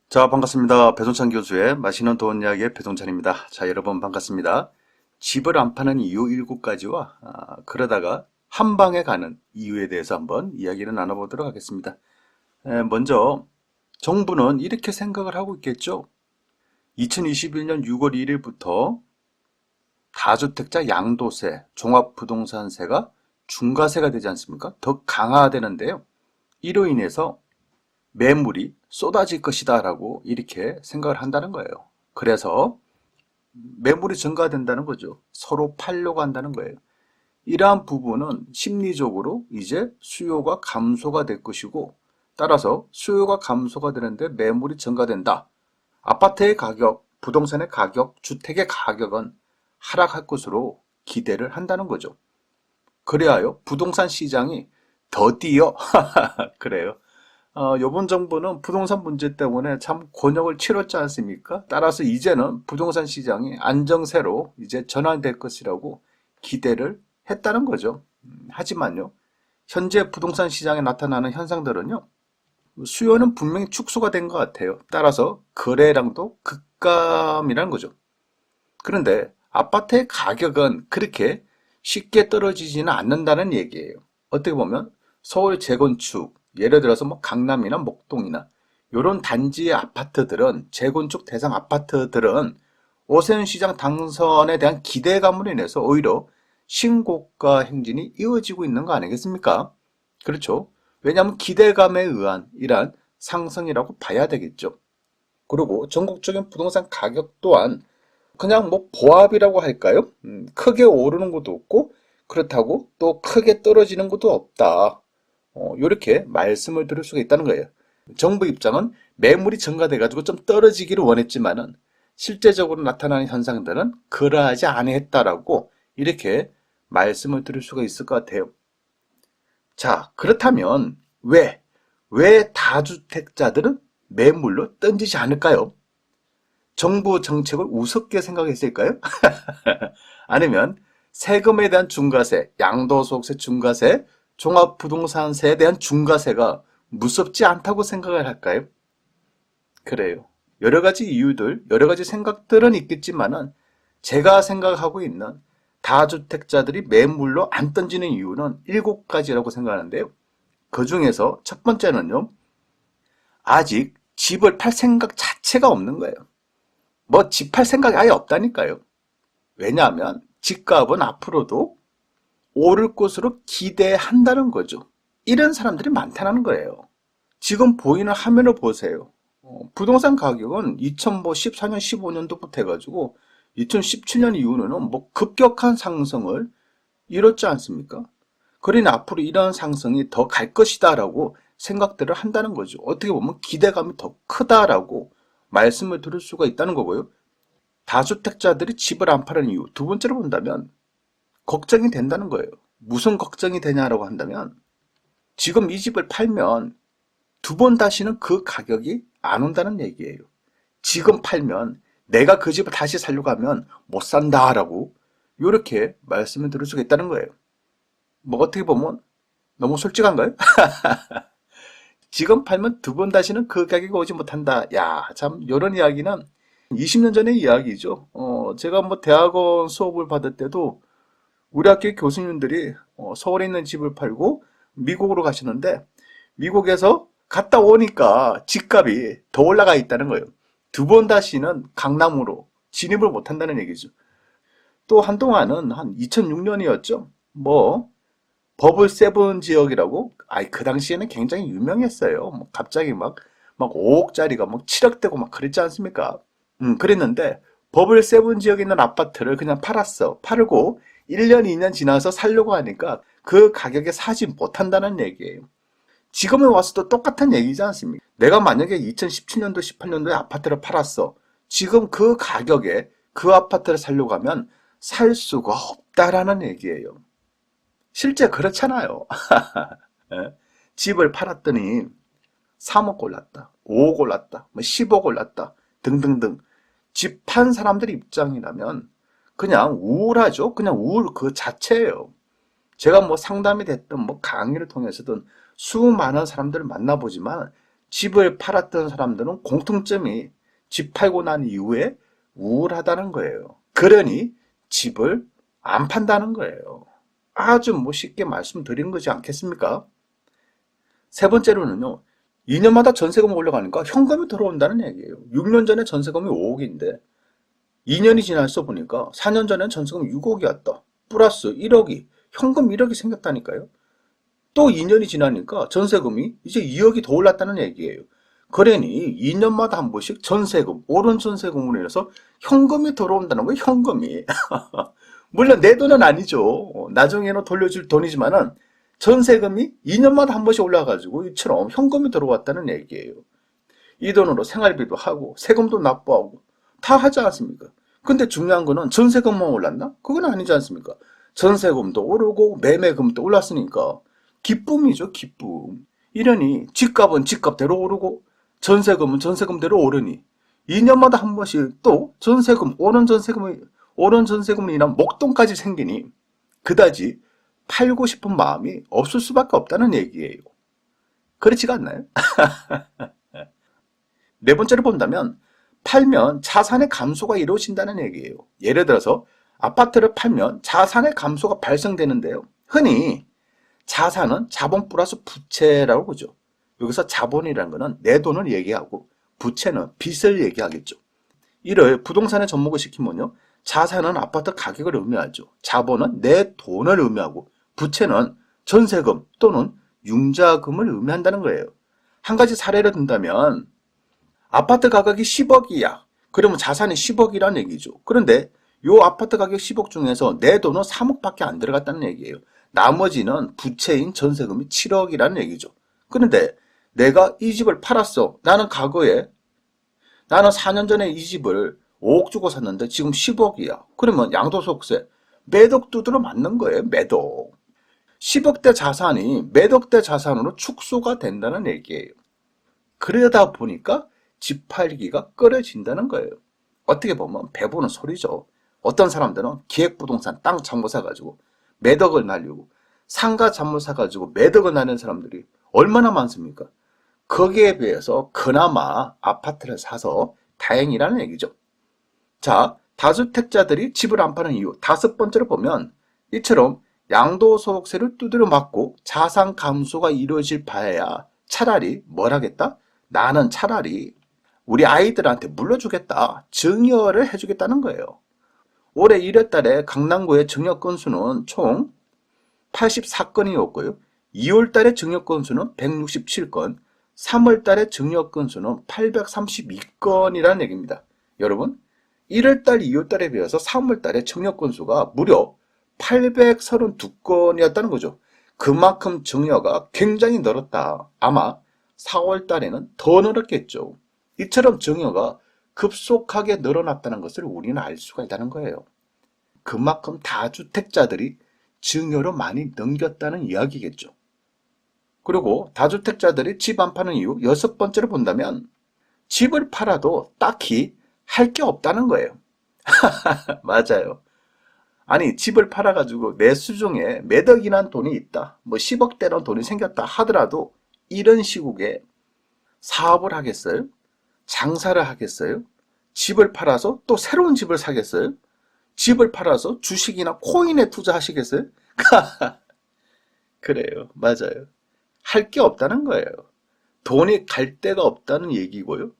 자, 반갑습니다. 배동찬 교수의 맛있는 돈 이야기의 배동찬입니다. 자, 여러분 반갑습니다. 집을 안 파는 이유 7가지와 그러다가 한 방에 가는 이유에 대해서 한번 이야기를 나눠보도록 하겠습니다. 먼저 정부는 이렇게 생각을 하고 있겠죠. 2021년 6월 1일부터 다주택자 양도세, 종합부동산세가 중과세가 되지 않습니까? 더 강화되는데요. 이로 인해서 매물이 쏟아질 것이다 라고 이렇게 생각을 한다는 거예요. 그래서 매물이 증가된다는 거죠. 서로 팔려고 한다는 거예요. 이러한 부분은 심리적으로 이제 수요가 감소가 될 것이고, 따라서 수요가 감소가 되는데 매물이 증가된다. 아파트의 가격, 부동산의 가격, 주택의 가격은 하락할 것으로 기대를 한다는 거죠. 그래야요 부동산 시장이 더 뛰어. 그래요. 이번 정부는 부동산 문제 때문에 참 곤욕을 치렀지 않습니까? 따라서 이제는 부동산 시장이 안정세로 이제 전환될 것이라고 기대를 했다는 거죠. 하지만요, 현재 부동산 시장에 나타나는 현상들은요, 수요는 분명히 축소가 된 것 같아요. 따라서 거래량도 급감이라는 거죠. 그런데 아파트의 가격은 그렇게 쉽게 떨어지지는 않는다는 얘기예요. 어떻게 보면 서울 재건축, 예를 들어서 뭐 강남이나 목동이나 이런 단지의 아파트들은 재건축 대상 아파트들은 오세훈 시장 당선에 대한 기대감으로 인해서 오히려 신고가 행진이 이어지고 있는 거 아니겠습니까? 그렇죠. 왜냐하면 기대감에 의한 이러한 상승이라고 봐야 되겠죠. 그리고 전국적인 부동산 가격 또한 그냥 뭐 보합이라고 할까요? 크게 오르는 것도 없고 그렇다고 또 크게 떨어지는 것도 없다. 이렇게 말씀을 드릴 수가 있다는 거예요. 정부 입장은 매물이 증가돼가지고 좀 떨어지기를 원했지만은 실제적으로 나타나는 현상들은 그러하지 않았다라고 이렇게 말씀을 드릴 수가 있을 것 같아요. 자, 그렇다면 왜 다주택자들은 매물로 던지지 않을까요? 정부 정책을 우습게 생각했을까요? 아니면 세금에 대한 중과세, 양도소득세 중과세, 종합부동산세에 대한 중과세가 무섭지 않다고 생각을 할까요? 그래요. 여러 가지 이유들, 여러 가지 생각들은 있겠지만은 제가 생각하고 있는 다주택자들이 매물로 안 던지는 이유는 7가지라고 생각하는데요. 그 중에서 첫 번째는요. 아직 집을 팔 생각 자체가 없는 거예요. 뭐 집 팔 생각이 아예 없다니까요. 왜냐하면 집값은 앞으로도 오를 것으로 기대한다는 거죠. 이런 사람들이 많다는 거예요. 지금 보이는 화면을 보세요. 부동산 가격은 2014년, 15년도부터 해가지고 2017년 이후로는 뭐 급격한 상승을 이뤘지 않습니까? 그러니 앞으로 이런 상승이 더 갈 것이다라고 생각들을 한다는 거죠. 어떻게 보면 기대감이 더 크다라고 말씀을 드릴 수가 있다는 거고요. 다주택자들이 집을 안 파는 이유, 두 번째로 본다면 걱정이 된다는 거예요. 무슨 걱정이 되냐라고 한다면 지금 이 집을 팔면 두 번 다시는 그 가격이 안 온다는 얘기예요. 지금 팔면 내가 그 집을 다시 살려고 하면 못 산다라고 이렇게 말씀을 드릴 수가 있다는 거예요. 뭐 어떻게 보면 너무 솔직한가요? 지금 팔면 두 번 다시는 그 가격이 오지 못한다. 야, 참 이런 이야기는 20년 전의 이야기죠. 제가 뭐 대학원 수업을 받을 때도 우리 학교 교수님들이 서울에 있는 집을 팔고 미국으로 가시는데 미국에서 갔다 오니까 집값이 더 올라가 있다는 거예요. 두 번 다시는 강남으로 진입을 못 한다는 얘기죠. 또 한동안은 한 2006년이었죠. 뭐 버블 세븐 지역이라고 그 당시에는 굉장히 유명했어요. 뭐 갑자기 막 5억짜리가 막 7억 되고 막 그랬지 않습니까? 그랬는데 버블 세븐 지역에 있는 아파트를 그냥 팔았어. 팔고 1년, 2년 지나서 살려고 하니까 그 가격에 사지 못한다는 얘기예요. 지금에 와서도 똑같은 얘기지 않습니까? 내가 만약에 2017년도, 18년도에 아파트를 팔았어. 지금 그 가격에 그 아파트를 살려고 하면 살 수가 없다라는 얘기예요. 실제 그렇잖아요. 예? 집을 팔았더니 3억 올랐다, 5억 올랐다, 뭐 10억 올랐다 등등등. 집 판 사람들 입장이라면 그냥 우울하죠. 그냥 우울 그 자체예요. 제가 뭐 상담이 됐든 뭐 강의를 통해서든 수많은 사람들을 만나보지만 집을 팔았던 사람들은 공통점이 집 팔고 난 이후에 우울하다는 거예요. 그러니 집을 안 판다는 거예요. 아주 쉽게 말씀드린 거지 않겠습니까? 세 번째로는요. 2년마다 전세금이 올라가니까 현금이 들어온다는 얘기예요. 6년 전에 전세금이 5억인데 2년이 지나서 보니까 4년 전엔 전세금이 6억이었다. 플러스 1억이 현금 1억이 생겼다니까요. 또 2년이 지나니까 전세금이 이제 2억이 더 올랐다는 얘기예요. 그러니 2년마다 한 번씩 전세금, 오른 전세금으로 인해서 현금이 들어온다는 거예요. 현금이. 물론 내 돈은 아니죠. 나중에는 돌려줄 돈이지만은 전세금이 2년마다 한 번씩 올라가지고 이처럼 현금이 들어왔다는 얘기예요. 이 돈으로 생활비도 하고 세금도 납부하고 다 하지 않습니까? 근데 중요한 거는 전세금만 올랐나? 그건 아니지 않습니까? 전세금도 오르고 매매금도 올랐으니까 기쁨이죠, 기쁨. 이러니 집값은 집값대로 오르고 전세금은 전세금대로 오르니 2년마다 한 번씩 또 전세금, 오른 전세금으로 인한 목돈까지 생기니 그다지 팔고 싶은 마음이 없을 수밖에 없다는 얘기예요. 그렇지가 않나요? 네 번째로 본다면 팔면 자산의 감소가 이루어진다는 얘기예요. 예를 들어서 아파트를 팔면 자산의 감소가 발생되는데요. 흔히 자산은 자본 플러스 부채라고 보죠. 여기서 자본이라는 것은 내 돈을 얘기하고 부채는 빚을 얘기하겠죠. 이를 부동산에 접목을 시키면요. 자산은 아파트 가격을 의미하죠. 자본은 내 돈을 의미하고 부채는 전세금 또는 융자금을 의미한다는 거예요. 한 가지 사례를 든다면 아파트 가격이 10억이야. 그러면 자산이 10억이라는 얘기죠. 그런데 이 아파트 가격 10억 중에서 내 돈은 3억밖에 안 들어갔다는 얘기예요. 나머지는 부채인 전세금이 7억이라는 얘기죠. 그런데 내가 이 집을 팔았어. 나는 4년 전에 이 집을 5억 주고 샀는데 지금 10억이야. 그러면 양도소득세 매덕 두드러 맞는 거예요. 매덕. 10억대 자산이 매덕대 자산으로 축소가 된다는 얘기예요. 그러다 보니까 집 팔기가 꺼려진다는 거예요. 어떻게 보면 배부는 소리죠. 어떤 사람들은 기획부동산 땅 잘못 사가지고 매덕을 날리고 상가 잘못 사가지고 매덕을 날리는 사람들이 얼마나 많습니까? 거기에 비해서 그나마 아파트를 사서 다행이라는 얘기죠. 자, 다주택자들이 집을 안 파는 이유 다섯 번째로 보면 이처럼 양도소득세를 두드려 맞고 자산 감소가 이루어질 바에야 차라리 뭘 하겠다? 나는 차라리 우리 아이들한테 물려주겠다. 증여를 해주겠다는 거예요. 올해 1월 달에 강남구의 증여 건수는 총 84건이었고요. 2월 달에 증여 건수는 167건, 3월 달에 증여 건수는 832건이라는 얘기입니다. 여러분, 1월 달, 2월 달에 비해서 3월 달에 증여 건수가 무려 832건이었다는 거죠. 그만큼 증여가 굉장히 늘었다. 아마 4월 달에는 더 늘었겠죠. 이처럼 증여가 급속하게 늘어났다는 것을 우리는 알 수가 있다는 거예요. 그만큼 다주택자들이 증여로 많이 넘겼다는 이야기겠죠. 그리고 다주택자들이 집 안 파는 이유 여섯 번째로 본다면 집을 팔아도 딱히 할 게 없다는 거예요. 맞아요. 아니 집을 팔아가지고 내 수중에 매덕이란 돈이 있다. 10억대란 돈이 생겼다 하더라도 이런 시국에 사업을 하겠어요? 장사를 하겠어요? 집을 팔아서 또 새로운 집을 사겠어요? 집을 팔아서 주식이나 코인에 투자하시겠어요? 그래요. 맞아요. 할 게 없다는 거예요. 돈이 갈 데가 없다는 얘기고요.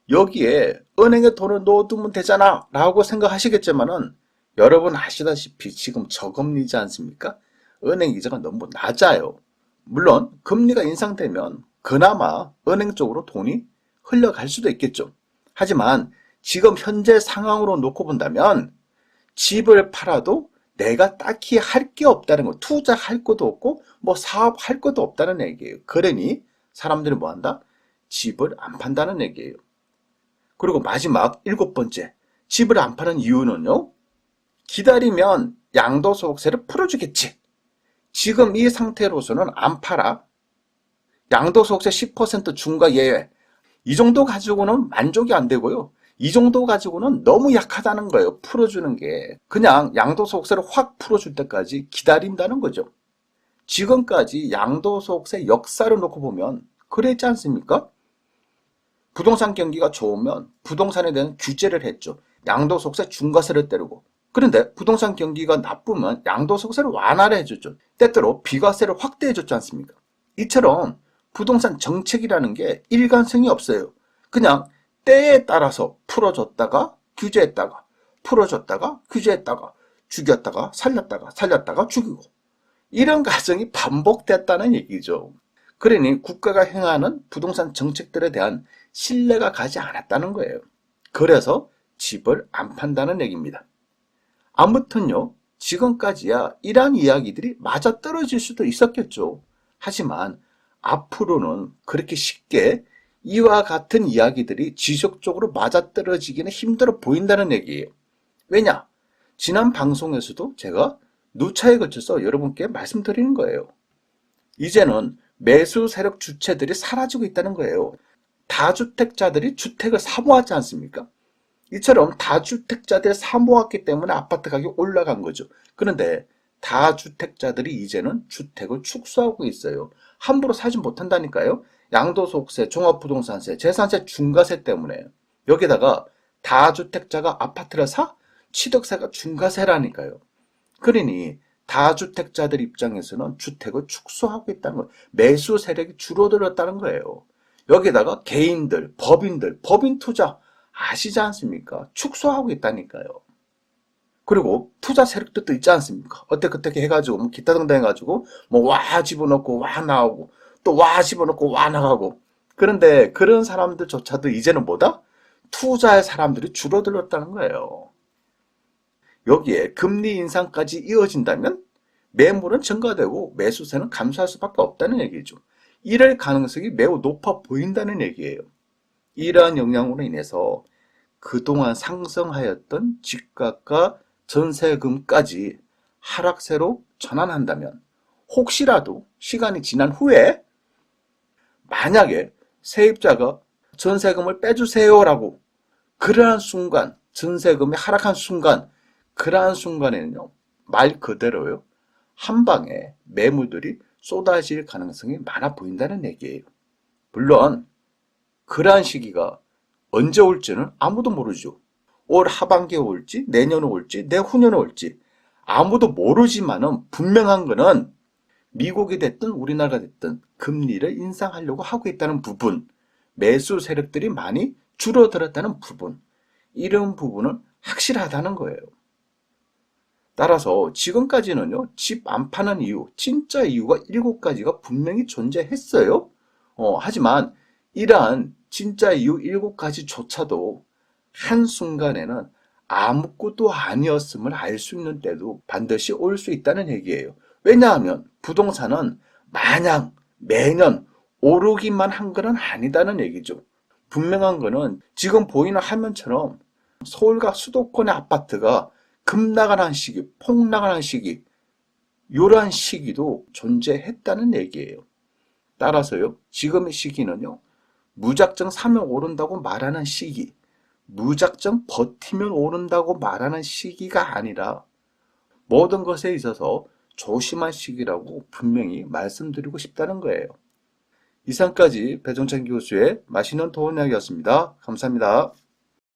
여기에 은행에 돈을 넣어두면 되잖아 라고 생각하시겠지만은 여러분 아시다시피 지금 저금리지 않습니까? 은행 이자가 너무 낮아요. 물론 금리가 인상되면 그나마 은행 쪽으로 돈이 흘러갈 수도 있겠죠. 하지만 지금 현재 상황으로 놓고 본다면 집을 팔아도 내가 딱히 할 게 없다는 거, 투자할 것도 없고 사업할 것도 없다는 얘기예요. 그러니 사람들이 뭐 한다? 집을 안 판다는 얘기예요. 그리고 마지막 일곱 번째, 집을 안 파는 이유는요. 기다리면 양도소득세를 풀어주겠지. 지금 이 상태로서는 안 팔아. 양도소득세 10% 중과 예외. 이 정도 가지고는 만족이 안 되고요. 이 정도 가지고는 너무 약하다는 거예요. 풀어주는 게. 그냥 양도소득세를 확 풀어줄 때까지 기다린다는 거죠. 지금까지 양도소득세 역사를 놓고 보면 그랬지 않습니까? 부동산 경기가 좋으면 부동산에 대한 규제를 했죠. 양도소득세 중과세를 때리고. 그런데 부동산 경기가 나쁘면 양도소득세를 완화를 해줬죠. 때때로 비과세를 확대해줬지 않습니까? 이처럼 부동산 정책이라는 게 일관성이 없어요. 그냥 때에 따라서 풀어줬다가 규제했다가 풀어줬다가 규제했다가 죽였다가 살렸다가 죽이고 이런 과정이 반복됐다는 얘기죠. 그러니 국가가 행하는 부동산 정책들에 대한 신뢰가 가지 않았다는 거예요. 그래서 집을 안 판다는 얘기입니다. 아무튼요, 지금까지야 이러한 이야기들이 맞아떨어질 수도 있었겠죠. 하지만 앞으로는 그렇게 쉽게 이와 같은 이야기들이 지속적으로 맞아떨어지기는 힘들어 보인다는 얘기예요. 왜냐? 지난 방송에서도 제가 누차에 걸쳐서 여러분께 말씀드리는 거예요. 이제는 매수 세력 주체들이 사라지고 있다는 거예요. 다주택자들이 주택을 사모하지 않습니까? 이처럼 다주택자들이 사모했기 때문에 아파트 가격이 올라간 거죠. 그런데 다주택자들이 이제는 주택을 축소하고 있어요. 함부로 사지 못한다니까요. 양도소득세, 종합부동산세, 재산세 중과세 때문에. 여기다가 다주택자가 아파트를 사? 취득세가 중과세라니까요. 그러니 다주택자들 입장에서는 주택을 축소하고 있다는 거예요. 매수 세력이 줄어들었다는 거예요. 여기다가 개인들, 법인 투자 아시지 않습니까? 축소하고 있다니까요. 그리고 투자 세력들도 있지 않습니까? 어떻게 해가지고 뭐 기타 등등 해가지고 뭐 와 집어넣고 와 나오고 또 와 집어넣고 와 나가고. 그런데 그런 사람들조차도 이제는 뭐다? 투자의 사람들이 줄어들었다는 거예요. 여기에 금리 인상까지 이어진다면 매물은 증가되고 매수세는 감소할 수밖에 없다는 얘기죠. 이럴 가능성이 매우 높아 보인다는 얘기예요. 이러한 영향으로 인해서 그동안 상승하였던 집값과 전세금까지 하락세로 전환한다면 혹시라도 시간이 지난 후에 만약에 세입자가 전세금을 빼주세요라고 그러한 순간 전세금이 하락한 순간 그러한 순간에는요 말 그대로요 한 방에 매물들이 쏟아질 가능성이 많아 보인다는 얘기예요. 물론 그러한 시기가 언제 올지는 아무도 모르죠. 올 하반기에 올지 내년에 올지 내후년에 올지 아무도 모르지만은 분명한 거는 미국이 됐든 우리나라가 됐든 금리를 인상하려고 하고 있다는 부분, 매수 세력들이 많이 줄어들었다는 부분, 이런 부분은 확실하다는 거예요. 따라서 지금까지는요, 집 안 파는 이유, 진짜 이유가 7가지가 분명히 존재했어요. 하지만 이러한 진짜 이유 7가지조차도 한순간에는 아무것도 아니었음을 알 수 있는 때도 반드시 올 수 있다는 얘기예요. 왜냐하면 부동산은 마냥 매년 오르기만 한 건 아니다는 얘기죠. 분명한 거는 지금 보이는 화면처럼 서울과 수도권의 아파트가 급락하는 시기, 폭락하는 시기, 이러한 시기도 존재했다는 얘기예요. 따라서요, 지금의 시기는요, 무작정 사면 오른다고 말하는 시기, 무작정 버티면 오른다고 말하는 시기가 아니라 모든 것에 있어서 조심한 시기라고 분명히 말씀드리고 싶다는 거예요. 이상까지 배종찬 교수의 맛있는 도움 이야기였습니다. 감사합니다.